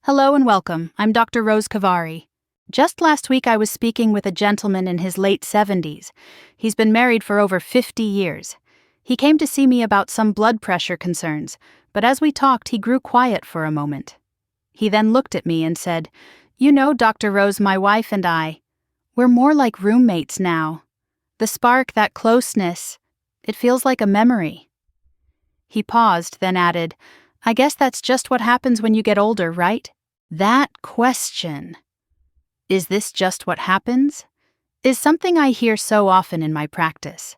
Hello and welcome. I'm Dr. Rose Khavari. Just last week I was speaking with a gentleman in his late 70s. He's been married for over 50 years. He came to see me about some blood pressure concerns, but as we talked he grew quiet for a moment. He then looked at me and said, "You know, Dr. Rose, my wife and we're more like roommates now. The spark, that closeness, it feels like a memory." He paused, then added, "I guess that's just what happens when you get older, right?" That question, "Is this just what happens?" is something I hear so often in my practice.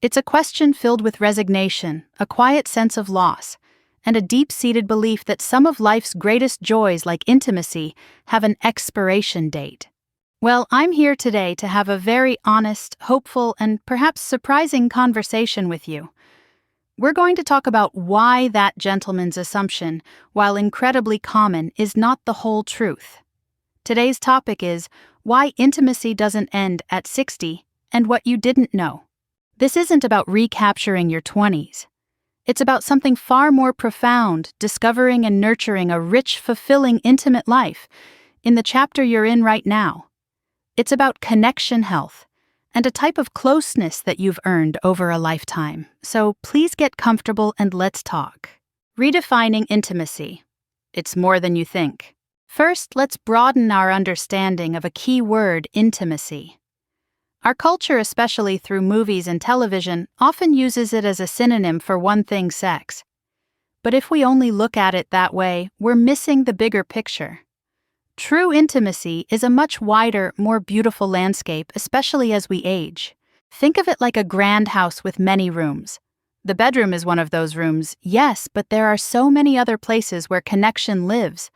It's a question filled with resignation, a quiet sense of loss, and a deep-seated belief that some of life's greatest joys, like intimacy, have an expiration date. Well, I'm here today to have a very honest, hopeful, and perhaps surprising conversation with you. We're going to talk about why that gentleman's assumption, while incredibly common, is not the whole truth. Today's topic is why intimacy doesn't end at 60 and what you didn't know. This isn't about recapturing your 20s. It's about something far more profound, discovering and nurturing a rich, fulfilling, intimate life in the chapter you're in right now. It's about connection health and a type of closeness that you've earned over a lifetime. So please get comfortable and let's talk. Redefining intimacy. It's more than you think. First, let's broaden our understanding of a key word, intimacy. Our culture, especially through movies and television, often uses it as a synonym for one thing, sex. But if we only look at it that way, we're missing the bigger picture. True intimacy is a much wider, more beautiful landscape, especially as we age. Think of it like a grand house with many rooms. The bedroom is one of those rooms, yes, but there are so many other places where connection lives.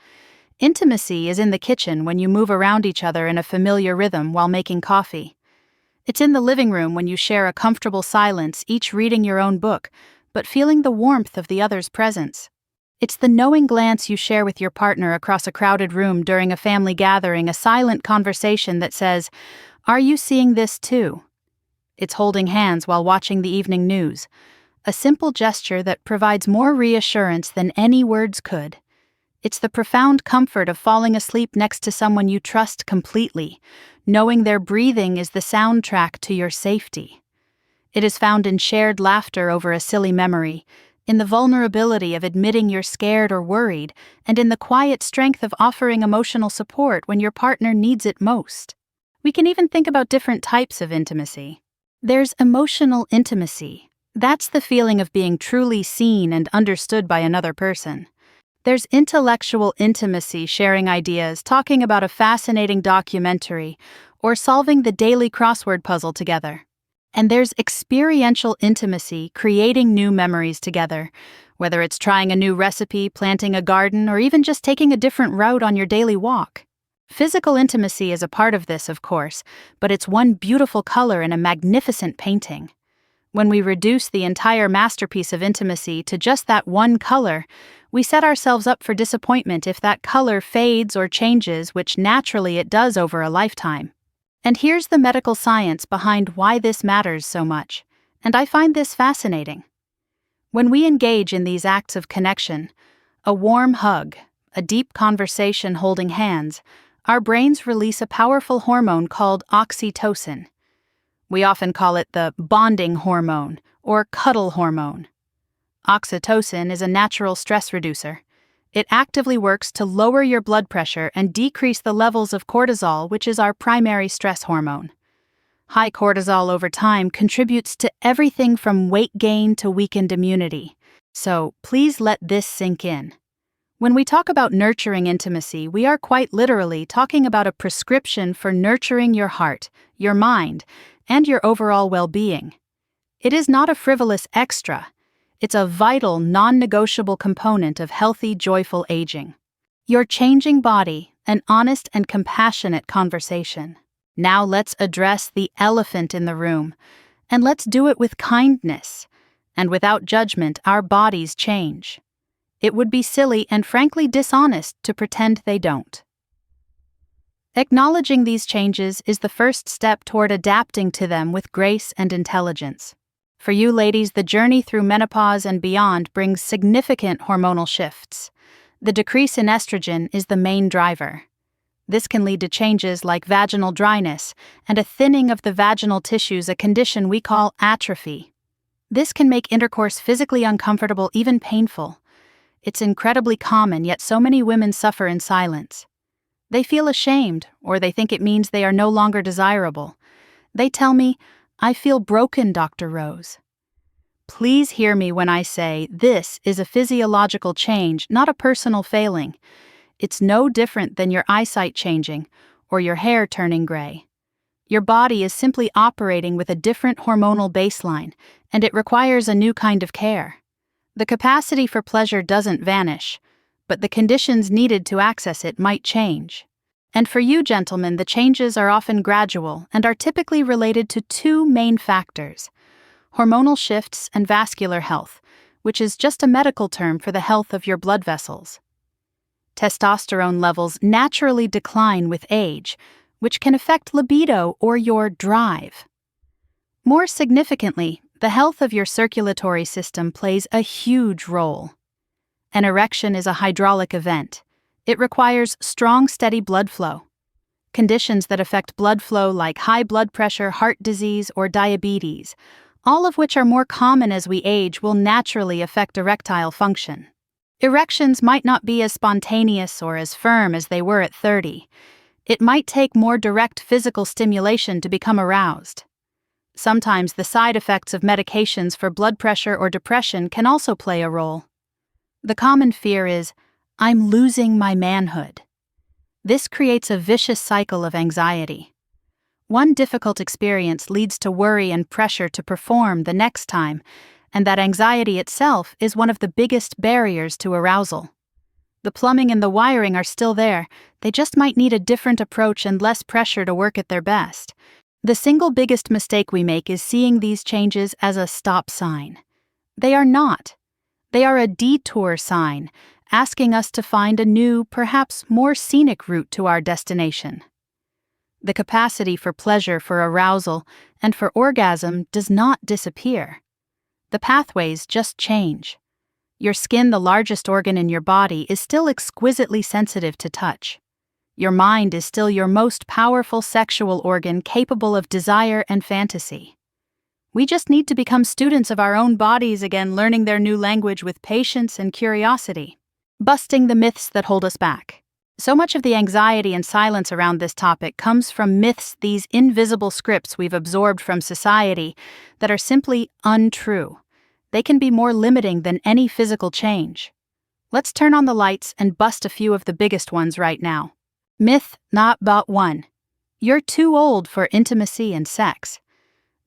Intimacy is in the kitchen when you move around each other in a familiar rhythm while making coffee. It's in the living room when you share a comfortable silence, each reading your own book, but feeling the warmth of the other's presence. It's the knowing glance you share with your partner across a crowded room during a family gathering, a silent conversation that says, "Are you seeing this too?" It's holding hands while watching the evening news, a simple gesture that provides more reassurance than any words could. It's the profound comfort of falling asleep next to someone you trust completely, knowing their breathing is the soundtrack to your safety. It is found in shared laughter over a silly memory, in the vulnerability of admitting you're scared or worried, and in the quiet strength of offering emotional support when your partner needs it most. We can even think about different types of intimacy. There's emotional intimacy. That's the feeling of being truly seen and understood by another person. There's intellectual intimacy, sharing ideas, talking about a fascinating documentary, or solving the daily crossword puzzle together. And there's experiential intimacy, creating new memories together, whether it's trying a new recipe, planting a garden, or even just taking a different route on your daily walk. Physical intimacy is a part of this, of course, but it's one beautiful color in a magnificent painting. When we reduce the entire masterpiece of intimacy to just that one color, we set ourselves up for disappointment if that color fades or changes, which naturally it does over a lifetime. And here's the medical science behind why this matters so much, and I find this fascinating. When we engage in these acts of connection, a warm hug, a deep conversation holding hands, our brains release a powerful hormone called oxytocin. We often call it the bonding hormone or cuddle hormone. Oxytocin is a natural stress reducer. It actively works to lower your blood pressure and decrease the levels of cortisol, which is our primary stress hormone. High cortisol over time contributes to everything from weight gain to weakened immunity. So please let this sink in. When we talk about nurturing intimacy, we are quite literally talking about a prescription for nurturing your heart, your mind, and your overall well-being. It is not a frivolous extra. It's a vital, non-negotiable component of healthy, joyful aging. Your changing body, an honest and compassionate conversation. Now let's address the elephant in the room, and let's do it with kindness. And without judgment, our bodies change. It would be silly and frankly dishonest to pretend they don't. Acknowledging these changes is the first step toward adapting to them with grace and intelligence. For you ladies, the journey through menopause and beyond brings significant hormonal shifts. The decrease in estrogen is the main driver. This can lead to changes like vaginal dryness and a thinning of the vaginal tissues, a condition we call atrophy. This can make intercourse physically uncomfortable, even painful. It's incredibly common, yet so many women suffer in silence. They feel ashamed, or they think it means they are no longer desirable. They tell me, "I feel broken, Dr. Rose." Please hear me when I say this is a physiological change, not a personal failing. It's no different than your eyesight changing or your hair turning gray. Your body is simply operating with a different hormonal baseline, and it requires a new kind of care. The capacity for pleasure doesn't vanish, but the conditions needed to access it might change. And for you, gentlemen, the changes are often gradual and are typically related to two main factors: hormonal shifts and vascular health, which is just a medical term for the health of your blood vessels. Testosterone levels naturally decline with age, which can affect libido or your drive. More significantly, the health of your circulatory system plays a huge role. An erection is a hydraulic event. It requires strong, steady blood flow. Conditions that affect blood flow like high blood pressure, heart disease, or diabetes, all of which are more common as we age, will naturally affect erectile function. Erections might not be as spontaneous or as firm as they were at 30. It might take more direct physical stimulation to become aroused. Sometimes the side effects of medications for blood pressure or depression can also play a role. The common fear is, "I'm losing my manhood." This creates a vicious cycle of anxiety. One difficult experience leads to worry and pressure to perform the next time, and that anxiety itself is one of the biggest barriers to arousal. The plumbing and the wiring are still there, they just might need a different approach and less pressure to work at their best. The single biggest mistake we make is seeing these changes as a stop sign. They are not. They are a detour sign, asking us to find a new, perhaps more scenic route to our destination. The capacity for pleasure, for arousal, and for orgasm does not disappear. The pathways just change. Your skin, the largest organ in your body, is still exquisitely sensitive to touch. Your mind is still your most powerful sexual organ, capable of desire and fantasy. We just need to become students of our own bodies again, learning their new language with patience and curiosity, busting the myths that hold us back. So much of the anxiety and silence around this topic comes from myths, these invisible scripts we've absorbed from society that are simply untrue. They can be more limiting than any physical change. Let's turn on the lights and bust a few of the biggest ones right now. Myth not but one. You're too old for intimacy and sex.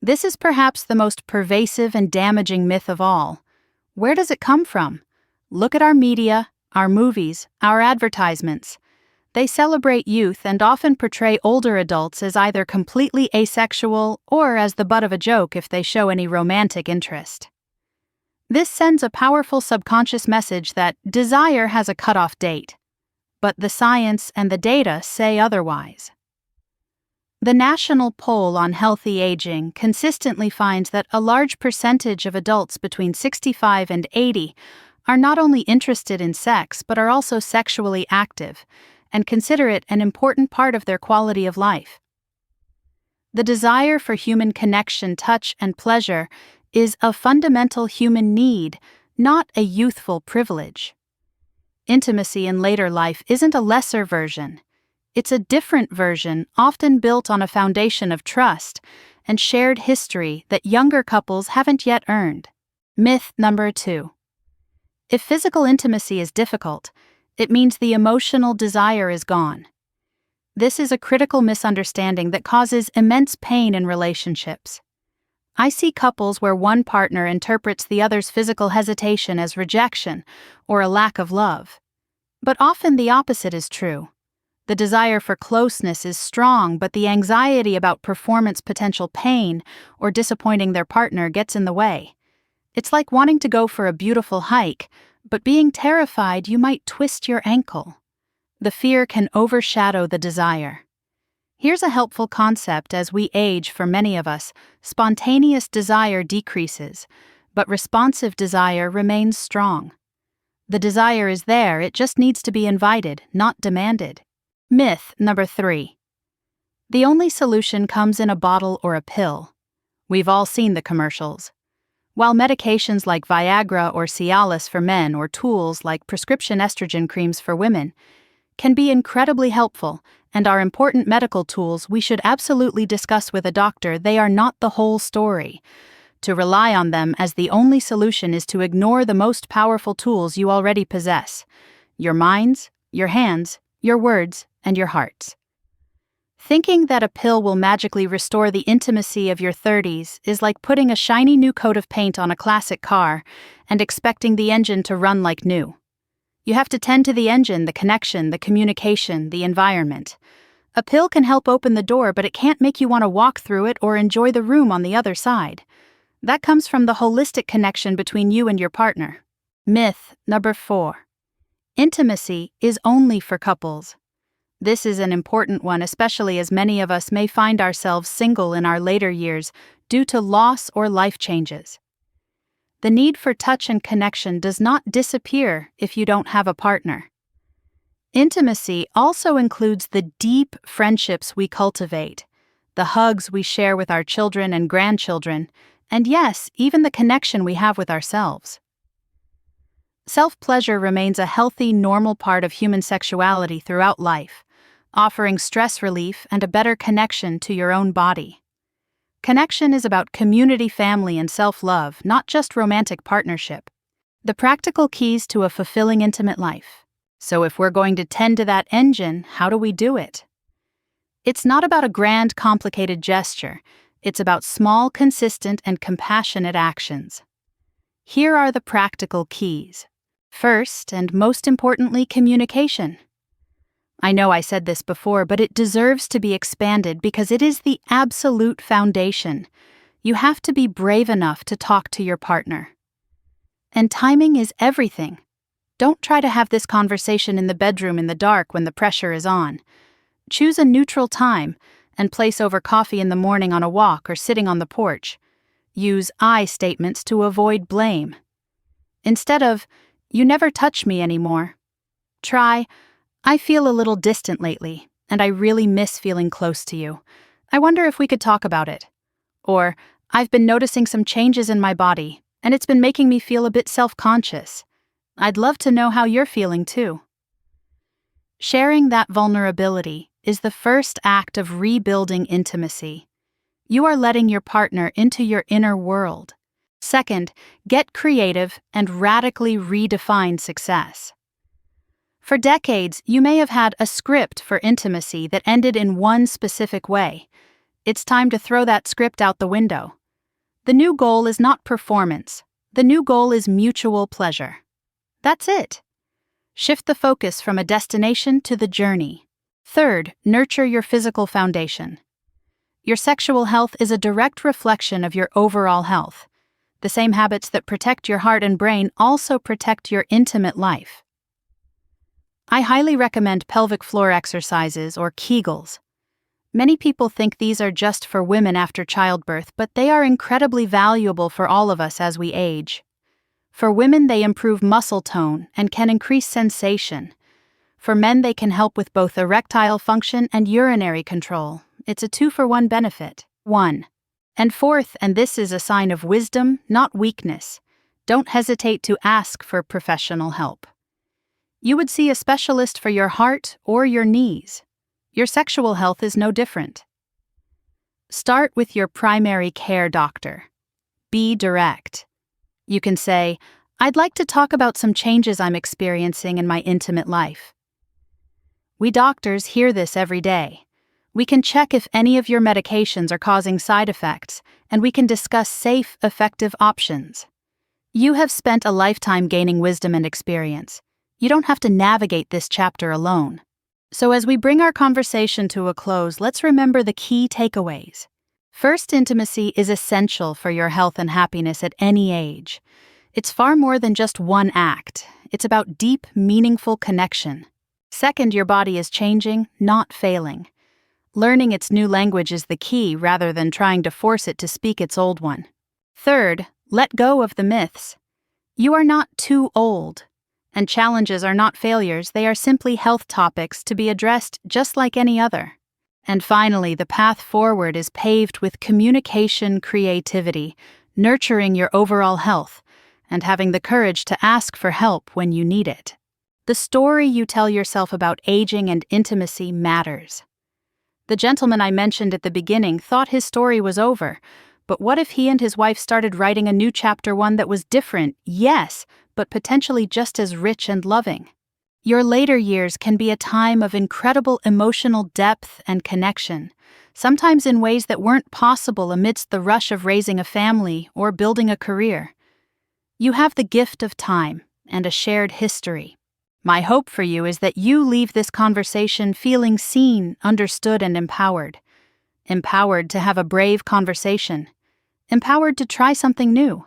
This is perhaps the most pervasive and damaging myth of all. Where does it come from? Look at our media, our movies, our advertisements. They celebrate youth and often portray older adults as either completely asexual or as the butt of a joke if they show any romantic interest. This sends a powerful subconscious message that desire has a cutoff date, but the science and the data say otherwise. The National Poll on Healthy Aging consistently finds that a large percentage of adults between 65 and 80 are not only interested in sex but are also sexually active, and consider it an important part of their quality of life. The desire for human connection, touch, and pleasure is a fundamental human need, not a youthful privilege. Intimacy in later life isn't a lesser version. It's a different version, often built on a foundation of trust and shared history that younger couples haven't yet earned. Myth number 2. If physical intimacy is difficult, it means the emotional desire is gone. This is a critical misunderstanding that causes immense pain in relationships. I see couples where one partner interprets the other's physical hesitation as rejection or a lack of love. But often the opposite is true. The desire for closeness is strong, but the anxiety about performance potential pain or disappointing their partner gets in the way. It's like wanting to go for a beautiful hike, but being terrified you might twist your ankle. The fear can overshadow the desire. Here's a helpful concept. As we age, for many of us, spontaneous desire decreases, but responsive desire remains strong. The desire is there, it just needs to be invited, not demanded. Myth number 3. The only solution comes in a bottle or a pill. We've all seen the commercials. While medications like Viagra or Cialis for men or tools like prescription estrogen creams for women can be incredibly helpful and are important medical tools we should absolutely discuss with a doctor, they are not the whole story. To rely on them as the only solution is to ignore the most powerful tools you already possess: your minds, your hands, your words, and your hearts. Thinking that a pill will magically restore the intimacy of your 30s is like putting a shiny new coat of paint on a classic car and expecting the engine to run like new. You have to tend to the engine, the connection, the communication, the environment. A pill can help open the door, but it can't make you want to walk through it or enjoy the room on the other side. That comes from the holistic connection between you and your partner. Myth number 4. Intimacy is only for couples. This is an important one, especially as many of us may find ourselves single in our later years due to loss or life changes. The need for touch and connection does not disappear if you don't have a partner. Intimacy also includes the deep friendships we cultivate, the hugs we share with our children and grandchildren, and yes, even the connection we have with ourselves. Self-pleasure remains a healthy, normal part of human sexuality throughout life, offering stress relief and a better connection to your own body. Connection is about community, family, and self-love, not just romantic partnership. The practical keys to a fulfilling intimate life. So if we're going to tend to that engine, how do we do it? It's not about a grand, complicated gesture. It's about small, consistent, and compassionate actions. Here are the practical keys. First, and most importantly, communication. I know I said this before, but it deserves to be expanded because it is the absolute foundation. You have to be brave enough to talk to your partner. And timing is everything. Don't try to have this conversation in the bedroom in the dark when the pressure is on. Choose a neutral time and place over coffee in the morning on a walk or sitting on the porch. Use I statements to avoid blame. Instead of, "You never touch me anymore," try, "I feel a little distant lately, and I really miss feeling close to you. I wonder if we could talk about it." Or, "I've been noticing some changes in my body, and it's been making me feel a bit self-conscious. I'd love to know how you're feeling too." Sharing that vulnerability is the first act of rebuilding intimacy. You are letting your partner into your inner world. Second, get creative and radically redefine success. For decades, you may have had a script for intimacy that ended in one specific way. It's time to throw that script out the window. The new goal is not performance. The new goal is mutual pleasure. That's it. Shift the focus from a destination to the journey. Third, nurture your physical foundation. Your sexual health is a direct reflection of your overall health. The same habits that protect your heart and brain also protect your intimate life. I highly recommend pelvic floor exercises or Kegels. Many people think these are just for women after childbirth, but they are incredibly valuable for all of us as we age. For women, they improve muscle tone and can increase sensation. For men, they can help with both erectile function and urinary control. It's a 2-for-1 benefit. 1. And fourth, and this is a sign of wisdom, not weakness, don't hesitate to ask for professional help. You would see a specialist for your heart or your knees. Your sexual health is no different. Start with your primary care doctor. Be direct. You can say, "I'd like to talk about some changes I'm experiencing in my intimate life." We doctors hear this every day. We can check if any of your medications are causing side effects, and we can discuss safe, effective options. You have spent a lifetime gaining wisdom and experience. You don't have to navigate this chapter alone. So as we bring our conversation to a close, let's remember the key takeaways. First, intimacy is essential for your health and happiness at any age. It's far more than just one act. It's about deep, meaningful connection. Second, your body is changing, not failing. Learning its new language is the key rather than trying to force it to speak its old one. Third, let go of the myths. You are not too old. And challenges are not failures, they are simply health topics to be addressed just like any other. And finally, the path forward is paved with communication, creativity, nurturing your overall health, and having the courage to ask for help when you need it. The story you tell yourself about aging and intimacy matters. The gentleman I mentioned at the beginning thought his story was over, but what if he and his wife started writing a new chapter, one that was different, yes, but potentially just as rich and loving? Your later years can be a time of incredible emotional depth and connection, sometimes in ways that weren't possible amidst the rush of raising a family or building a career. You have the gift of time and a shared history. My hope for you is that you leave this conversation feeling seen, understood, and empowered. Empowered to have a brave conversation, empowered to try something new,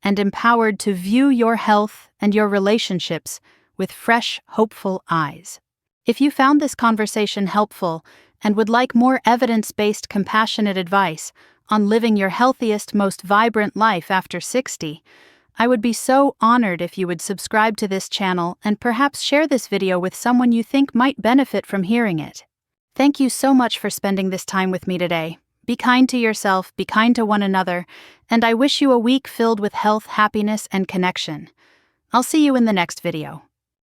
and empowered to view your health and your relationships with fresh, hopeful eyes. If you found this conversation helpful and would like more evidence-based, compassionate advice on living your healthiest, most vibrant life after 60, I would be so honored if you would subscribe to this channel and perhaps share this video with someone you think might benefit from hearing it. Thank you so much for spending this time with me today. Be kind to yourself, be kind to one another, and I wish you a week filled with health, happiness, and connection. I'll see you in the next video.